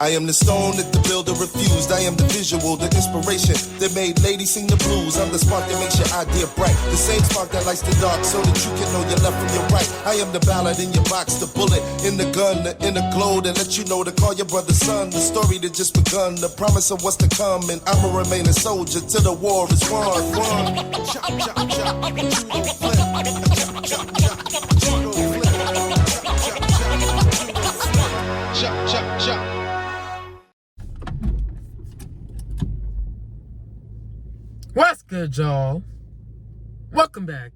I am the stone that the builder refused. I am the visual, the inspiration that made ladies sing the blues. I'm the spark that makes your idea bright. The same spark that lights the dark so that you can know your left from your right. I am the ballad in your box, the bullet in the gun, the inner glow that let you know to call your brother son. The story that just begun, the promise of what's to come. And I'ma remain a soldier till the war is won. Chop, chop, chop, you don't flip. Chop, chop, chop, you don't flip. Chop, chop, chop. What's good, y'all? Welcome back.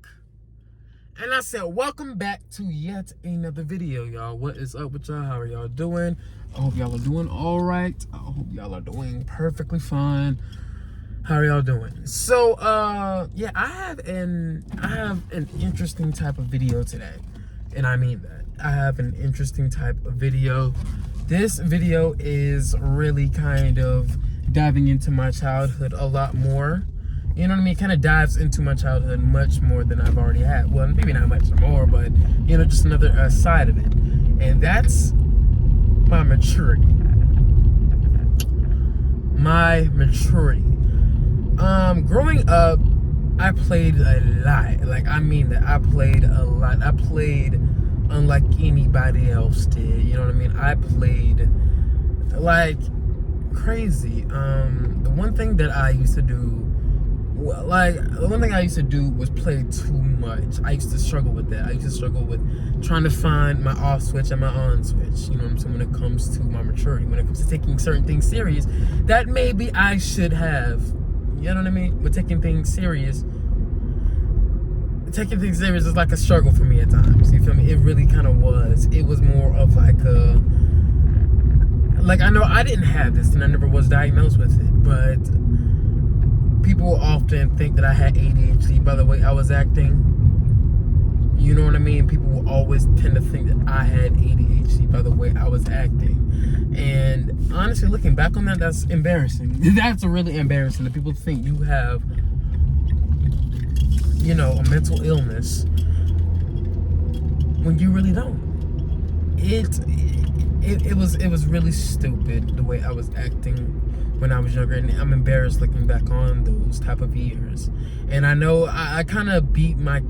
And I said welcome back to yet another video, y'all. What is up with y'all? How are y'all doing? I hope y'all are doing all right. I hope y'all are doing perfectly fine. How are y'all doing? So yeah, I have an interesting type of video today. And I mean that. I have an interesting type of video. This video is really kind of diving into my childhood a lot more. You know what I mean? It kind of dives into my childhood much more than I've already had. Well, maybe not much more, but, you know, just another side of it. And that's my maturity. My maturity. Growing up, I played a lot. Like, I mean that. I played a lot. I played unlike anybody else did. You know what I mean? I played, like, crazy. The one thing that I used to do, was play too much. I used to struggle with that. I used to struggle with trying to find my off switch and my on switch. You know what I'm saying? When it comes to my maturity, when it comes to taking certain things serious, that maybe I should have. You know what I mean? But taking things serious is like a struggle for me at times. You feel me? It really kind of was. It was more of like I know I didn't have this and I never was diagnosed with it, but people often think that I had ADHD by the way I was acting. You know what I mean? People will always tend to think that I had ADHD by the way I was acting. And honestly, looking back on that, that's embarrassing. That's really embarrassing that people think you have, you know, a mental illness when you really don't. It was really stupid the way I was acting when I was younger, and I'm embarrassed looking back on those type of years. And I know I kind of beat my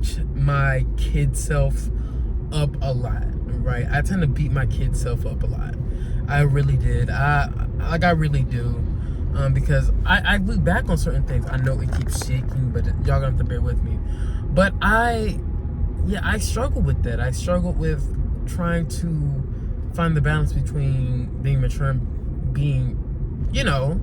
kid self up a lot, right? I tend to beat my kid self up a lot. I really did. I really do. Because I look back on certain things. I know it keeps shaking, but y'all gonna have to bear with me. But I struggle with that. I struggle with trying to find the balance between being mature and being, you know,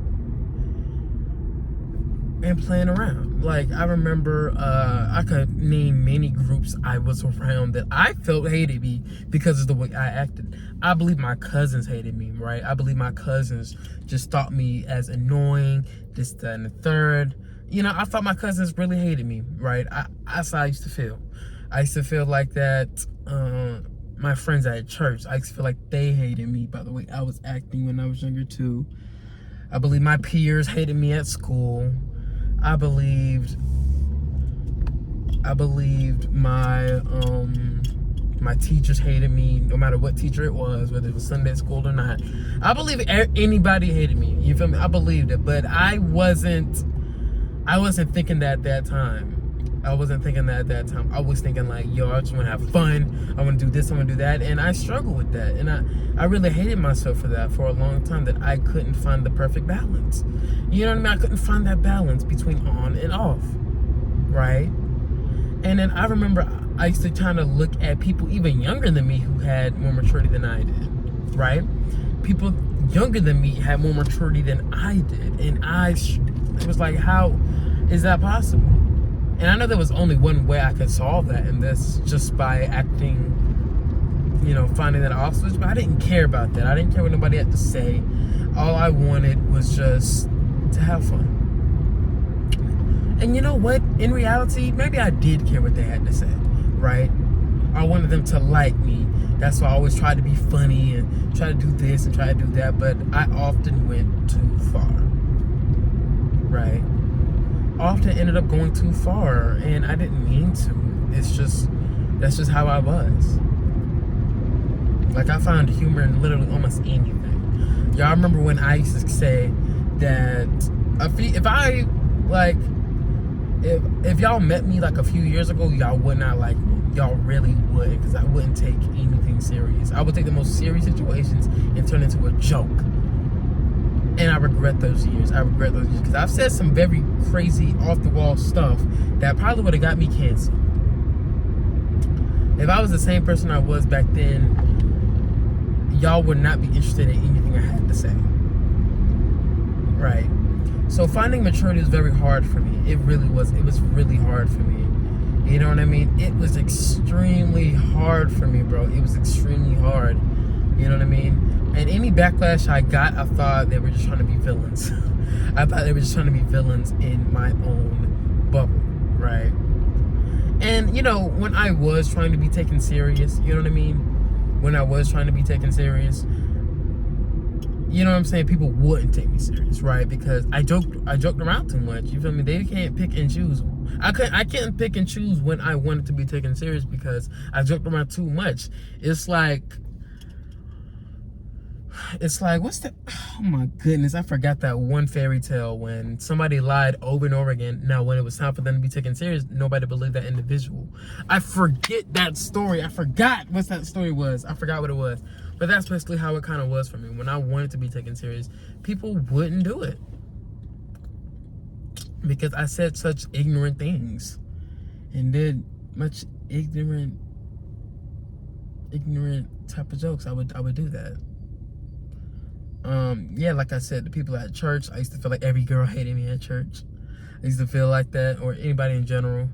and playing around. Like, I remember, I could name many groups I was around that I felt hated me because of the way I acted. I believe my cousins hated me, right? I believe my cousins just thought me as annoying, this, that, and the third. You know, I thought my cousins really hated me, right? That's how I used to feel. I used to feel like that, my friends at church, I used to feel like they hated me by the way I was acting when I was younger too. I believe my peers hated me at school. I believed my teachers hated me, no matter what teacher it was, whether it was Sunday school or not. I believe anybody hated me. You feel me? I believed it, but I wasn't thinking that at that time. I wasn't thinking that at that time. I was thinking like, yo, I just want to have fun. I want to do this, I want to do that. And I struggled with that. And I really hated myself for that for a long time, that I couldn't find the perfect balance. You know what I mean? I couldn't find that balance between on and off, right? And then I remember I used to kind of look at people even younger than me who had more maturity than I did, right? People younger than me had more maturity than I did. And it was like, how is that possible? And I know there was only one way I could solve that, and that's just by acting, you know, finding that off switch. But I didn't care about that. I didn't care what nobody had to say. All I wanted was just to have fun. And you know what? In reality, maybe I did care what they had to say, right? I wanted them to like me. That's why I always tried to be funny and try to do this and try to do that. But I often went too far, right? Often ended up going too far, and I didn't mean to. That's just how I was. Like, I found humor in literally almost anything. Y'all remember when I used to say that if y'all met me like a few years ago, y'all would not like me. Y'all really would, because I wouldn't take anything serious. I would take the most serious situations and turn it into a joke. And I regret those years. Because I've said some very crazy, off-the-wall stuff that probably would have got me canceled. If I was the same person I was back then, y'all would not be interested in anything I had to say. Right? So finding maturity was very hard for me. It really was. It was really hard for me. You know what I mean? It was extremely hard for me, bro. It was extremely hard. You know what I mean? And any backlash I got, I thought they were just trying to be villains. I thought they were just trying to be villains in my own bubble, right? And, you know, when I was trying to be taken serious, you know what I mean? When I was trying to be taken serious, you know what I'm saying? People wouldn't take me serious, right? Because I joked around too much. You feel me? They can't pick and choose. I can't pick and choose when I wanted to be taken serious because I joked around too much. It's like what's the, oh my goodness, I forgot that one fairy tale when somebody lied over and over again. Now when it was time for them to be taken serious, nobody believed that individual. I forget that story. I forgot what that story was. I forgot what it was. But that's basically how it kind of was for me. When I wanted to be taken serious, people wouldn't do it. Because I said such ignorant things and did much ignorant type of jokes. I would do that. Yeah, like I said, the people at church, I used to feel like every girl hated me at church. I used to feel like that, or anybody in general.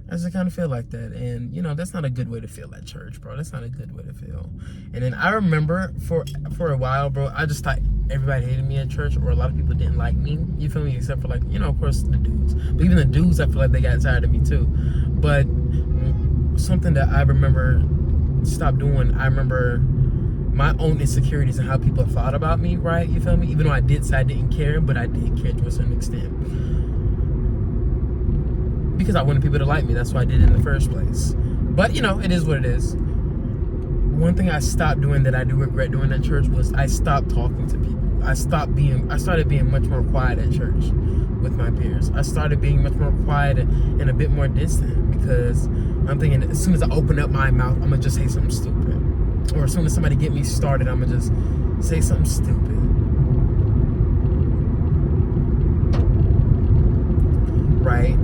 I just kind of feel like that. And, you know, that's not a good way to feel at church, bro. That's not a good way to feel. And then I remember for a while, bro, I just thought everybody hated me at church, or a lot of people didn't like me. You feel me? Except for, like, you know, of course, the dudes. But even the dudes, I feel like they got tired of me, too. But something that I remember stopped doing, I remember my own insecurities and how people thought about me, right? You feel me? Even though I did say I didn't care, but I did care to a certain extent. Because I wanted people to like me. That's why I did it in the first place. But, you know, it is what it is. One thing I stopped doing that I do regret doing at church was I stopped talking to people. I started being much more quiet at church with my peers. I started being much more quiet and a bit more distant, because I'm thinking as soon as I open up my mouth, I'm going to just say something stupid. Or as soon as somebody get me started, I'm going to just say something stupid. Right?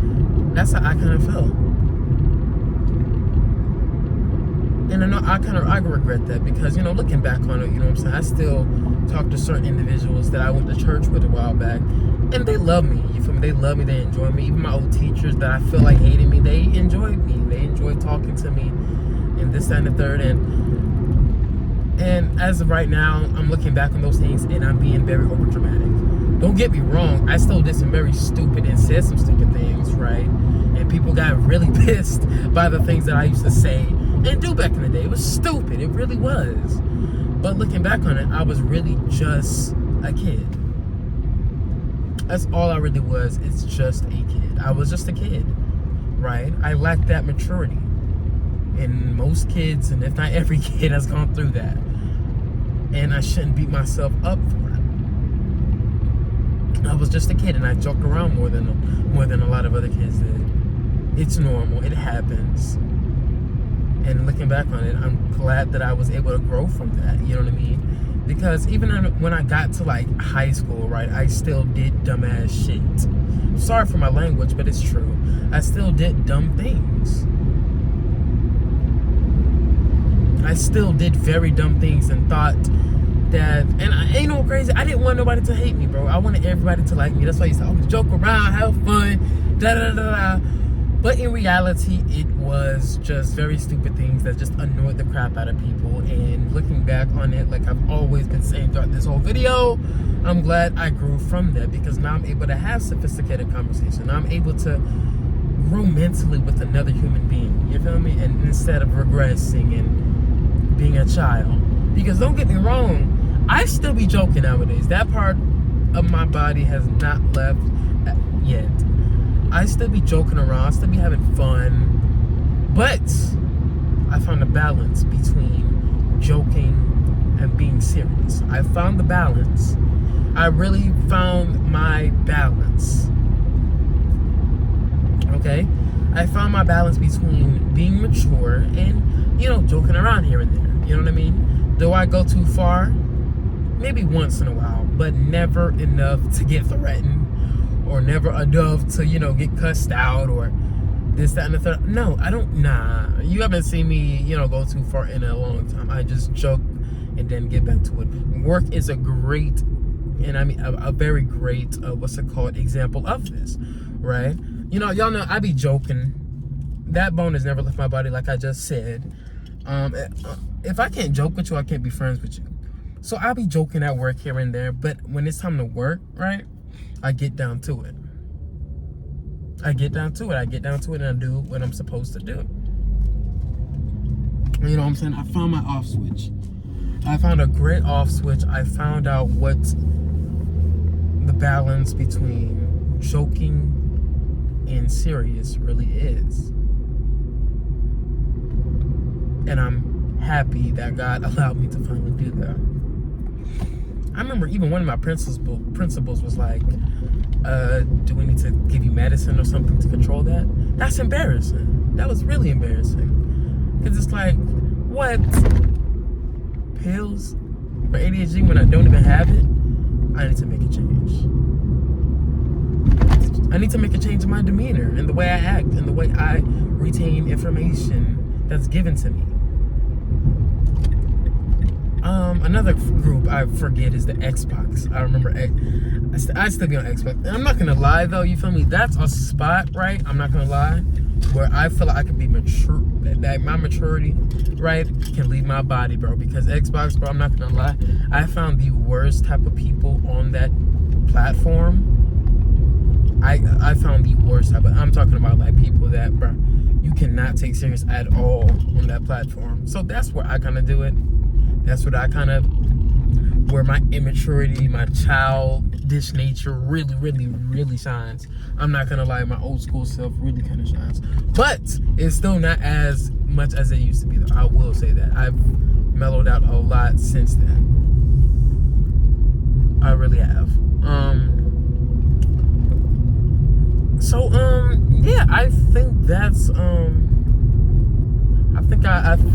That's how I kind of felt. And I know I regret that, because, you know, looking back on it, you know what I'm saying, I still talk to certain individuals that I went to church with a while back, and they love me. You feel me? They love me. They enjoy me. Even my old teachers that I feel like hated me, they enjoyed me. They enjoyed talking to me, and this, that, and the third. And as of right now, I'm looking back on those things, and I'm being very overdramatic. Don't get me wrong, I still did some very stupid and said some stupid things, right? And people got really pissed by the things that I used to say and do back in the day. It was stupid, it really was. But looking back on it, I was really just a kid. That's all I really was. It's just a kid. I was just a kid, right? I lacked that maturity. And most kids, and if not every kid, has gone through that. And I shouldn't beat myself up for it. I was just a kid, and I joked around more than a lot of other kids did. It's normal. It happens. And looking back on it, I'm glad that I was able to grow from that. You know what I mean? Because even when I got to like high school, right, I still did dumbass shit. Sorry for my language, but it's true. I still did dumb things. I still did very dumb things and thought that, and I ain't no crazy, I didn't want nobody to hate me, bro. I wanted everybody to like me. That's why I used to always joke around, have fun, da-da-da-da. But in reality, it was just very stupid things that just annoyed the crap out of people. And looking back on it, like I've always been saying throughout this whole video, I'm glad I grew from that, because now I'm able to have sophisticated conversation. I'm able to grow mentally with another human being, you feel me? And instead of regressing and being a child. Because don't get me wrong, I still be joking nowadays. That part of my body has not left yet. I still be joking around. I still be having fun. But I found a balance between joking and being serious. I found the balance. I really found my balance. Okay? I found my balance between being mature and, joking around here and there. You know what I mean? Do I go too far? Maybe once in a while, but never enough to get threatened, or never enough to, get cussed out, or this, that, and the third. No, I don't. Nah, you haven't seen me, go too far in a long time. I just joke and then get back to it. Work is a great, and I mean a very great, example of this, right? Y'all know I be joking. That bone has never left my body, like I just said. If I can't joke with you, I can't be friends with you. So I'll be joking at work here and there, but when it's time to work, right, I get down to it. I get down to it and I do what I'm supposed to do. You know what I'm saying? I found my off switch. I found a great off switch. I found out what the balance between joking and serious really is. And I'm happy that God allowed me to finally do that. I remember even one of my principals was like, do we need to give you medicine or something to control that? That's embarrassing. That was really embarrassing. Because it's like, what? Pills for ADHD when I don't even have it? I need to make a change. I need to make a change in my demeanor, in the way I act, in the way I retain information that's given to me. Another group I forget is the Xbox. I remember I still be on Xbox. And I'm not gonna lie though, you feel me? That's a spot, right? I'm not gonna lie, where I feel like I could be mature, that my maturity, right, can leave my body, bro. Because Xbox, bro, I'm not gonna lie, I found the worst type of people on that platform. I found the worst type of, I'm talking about like people that, bro, you cannot take serious at all on that platform. So that's where I kind of do it. That's what where my immaturity, my childish nature really, really, really shines. I'm not gonna lie, my old school self really kind of shines. But it's still not as much as it used to be, though. I will say that. I've mellowed out a lot since then. I really have. Yeah, I think that's, I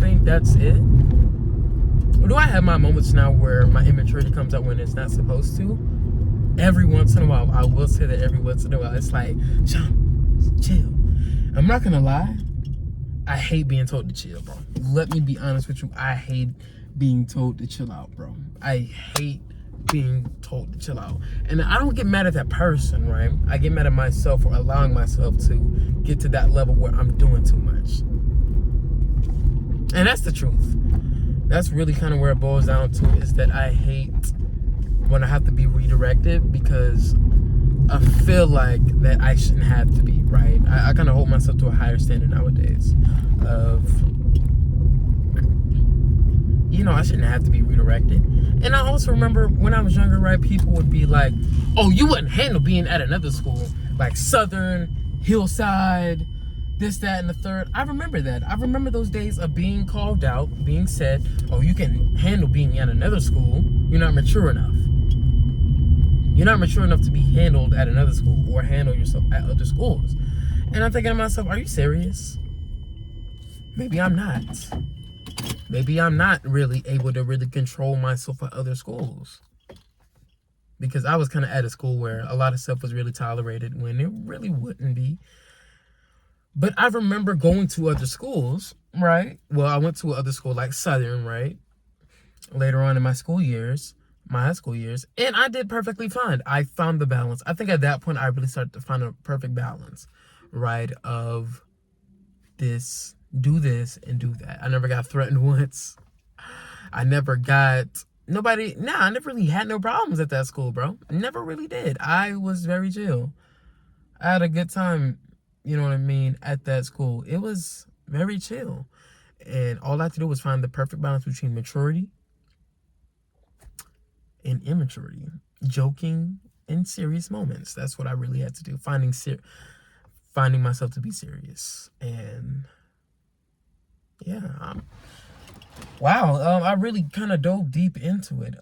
think that's it. Do I have my moments now where my immaturity comes out when it's not supposed to? Every once in a while. I will say that every once in a while. It's like, Sean, chill. I'm not gonna lie. I hate being told to chill, bro. Let me be honest with you. I hate being told to chill out, bro. I hate being told to chill out. And I don't get mad at that person, right? I get mad at myself for allowing myself to get to that level where I'm doing too much. And that's the truth. That's really kind of where it boils down to, is that I hate when I have to be redirected, because I feel like that I shouldn't have to be, right? I kind of hold myself to a higher standard nowadays of, I shouldn't have to be redirected. And I also remember when I was younger, right, people would be like, oh, you wouldn't handle being at another school, like Southern, Hillside, this, that, and the third. I remember that. I remember those days of being called out, being said, oh, you can handle being at another school. You're not mature enough. You're not mature enough to be handled at another school or handle yourself at other schools. And I'm thinking to myself, are you serious? Maybe I'm not. Maybe I'm not really able to really control myself at other schools. Because I was kind of at a school where a lot of stuff was really tolerated when it really wouldn't be. But I remember going to other schools, right? Well, I went to other school like Southern, right? Later on in my high school years, and I did perfectly fine. I found the balance. I think at that point, I really started to find a perfect balance, right? Of this, do this, and do that. I never got threatened once. I never really had no problems at that school, bro. Never really did. I was very chill. I had a good time, you know what I mean, at that school. It was very chill. And all I had to do was find the perfect balance between maturity and immaturity. Joking and serious moments. That's what I really had to do. Finding myself to be serious. And yeah, Wow, I really kind of dove deep into it.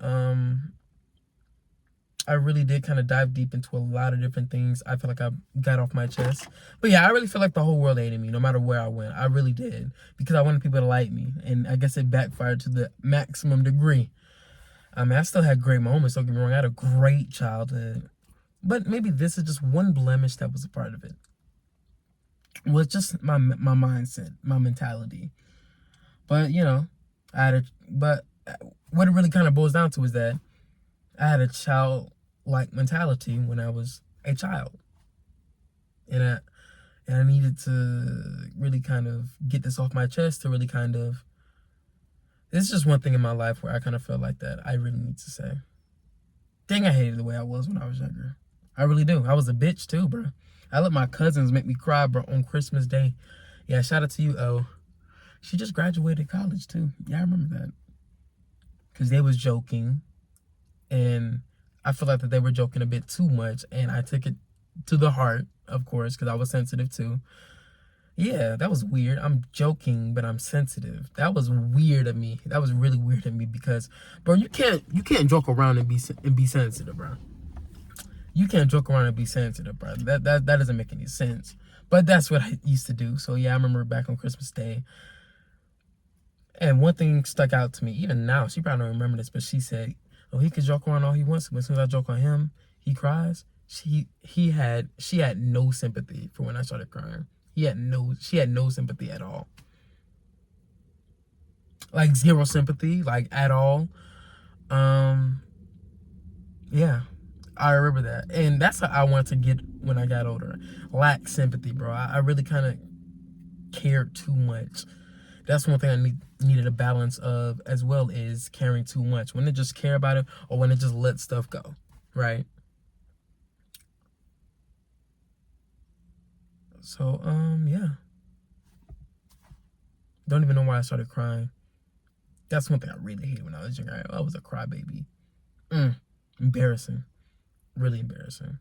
I really did kind of dive deep into a lot of different things. I feel like I got off my chest. But yeah, I really feel like the whole world hated me, no matter where I went. I really did, because I wanted people to like me, and I guess it backfired to the maximum degree. I mean, I still had great moments. Don't get me wrong. I had a great childhood, but maybe this is just one blemish that was a part of it. Was just my mindset, my mentality. But you know, but what it really kind of boils down to is that I had a childlike mentality when I was a child, and I needed to really kind of get this off my chest to really kind of. This is just one thing in my life where I kind of felt like that I really need to say. Dang, I hated the way I was when I was younger. I really do. I was a bitch too, bro. I let my cousins make me cry, bro, on Christmas Day. Yeah, shout out to you, O. She just graduated college too. Yeah, I remember that. Because they was joking, and I feel like that they were joking a bit too much, and I took it to the heart, of course, because I was sensitive too. Yeah, that was weird. I'm joking, but I'm sensitive. That was weird of me. That was really weird of me because, bro, you can't joke around and be sensitive, bro. You can't joke around and be sensitive, bro. That doesn't make any sense. But that's what I used to do. So yeah, I remember back on Christmas Day. And one thing stuck out to me, even now, she probably don't remember this, but she said, "Oh, he can joke around all he wants, but as soon as I joke on him, he cries." She had no sympathy for when I started crying. She had no sympathy at all. Like zero sympathy, like at all. Yeah. I remember that. And that's how I wanted to get when I got older. Lack sympathy, bro. I really kind of cared too much. That's one thing I needed a balance of as well, is caring too much. When to just care about it, or when to just let stuff go, right? So, yeah. Don't even know why I started crying. That's one thing I really hated when I was younger. I was a crybaby. Embarrassing. Really embarrassing.